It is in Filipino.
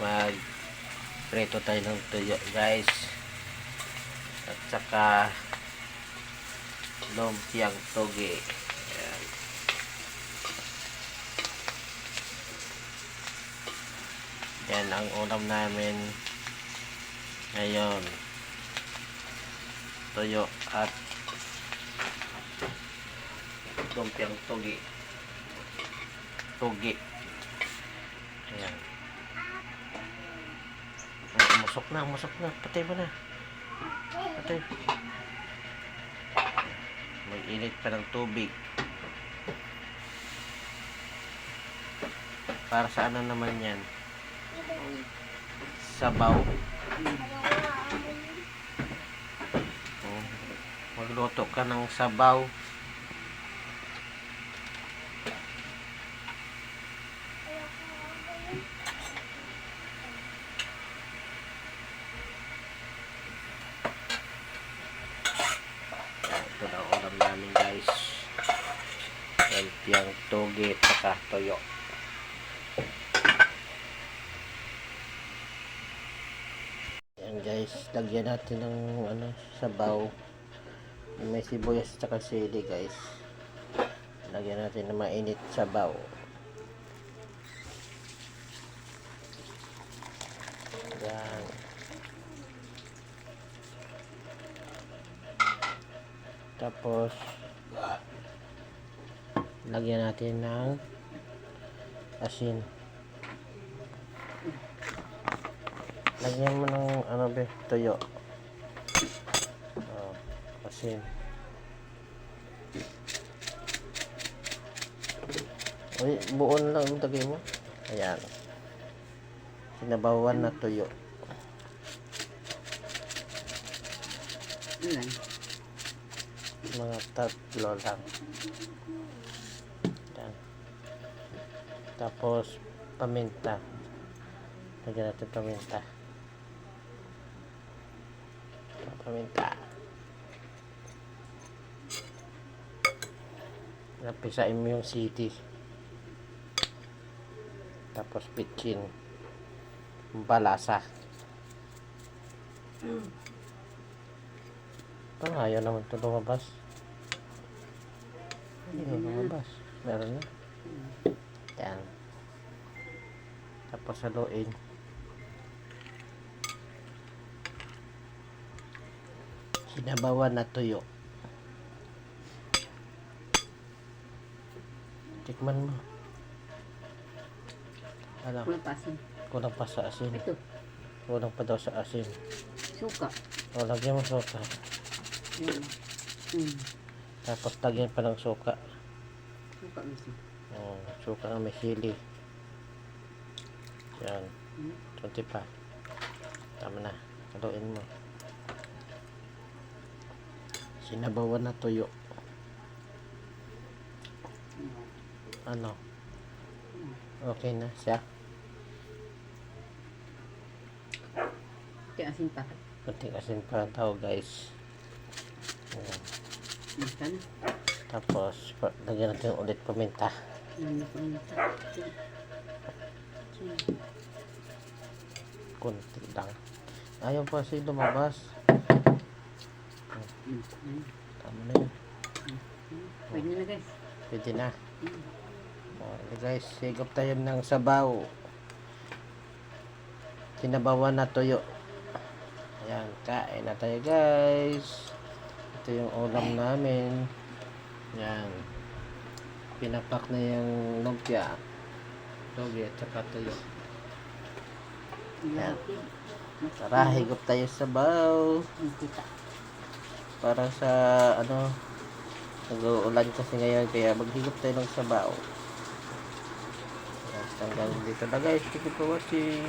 mag preto tayo ng tuyo guys, at saka lumpiang toge. Ayan. Yan ang ulam namin ngayon, tuyo at lumpiang toge. Ayan. Umusok na. Patay mo na. Patay. Mag-init pa ng tubig. Para sa ano naman yan? Sabaw. Magluto ka ng sabaw. Ito na ulam namin guys, lumpiang toge at toyo. Yan guys, lagyan natin ng sabaw. May sibuyas at sili guys. Lagyan natin ng mainit sabaw. Yan. Tapos lagyan natin ng asin. Lagyan mo ng toyo. Asin. Uy, buon lang yung tagay mo. Ayan. Sinabawan na toyo. Ilan? Mga 3 lang. Yan. Tapos paminta. Lagyan natin paminta. Napisain mo yung siti. Tapos pitchin. Balasa. Parang ayaw naman ito lumabas. Lumabas. Meron na. Yan. Tapos haluin. Sinabawan na tuyo. Tikman mo. Ano? Kulang pa asin. Kulang pa sa asin. Ito. Kulang pa daw sa asin. Suka. O, lagyan mo suka. Yan. Tapos lagyan pa ng suka. Suka mismo. Suka na may sili. Yan. Kunti pa. Tama na. Haluin mo. Sinabawan na tuyo. Ano? Okay na siya. Kunti asin pa. Kunting asin pa daw guys. Makan. Tapos lagyan natin ulit paminta. Kunti lang. Ayaw pa kasi lumabas. Tama na yun. Pwede na guys. Pwede na. Okay guys, sigop tayo ng sabaw. Sinabawan na tuyo. Ayan, kain na tayo guys. Ito yung ulam namin. Ayan. Pinapak na yung lumpia. Toge at saka tuyo. Ayan. Tara, higop tayo sa sabaw. Para sa nag-uulan kasi ngayon, kaya maghigop tayo ng sabaw. Hanggang dito na guys. Thank you for watching.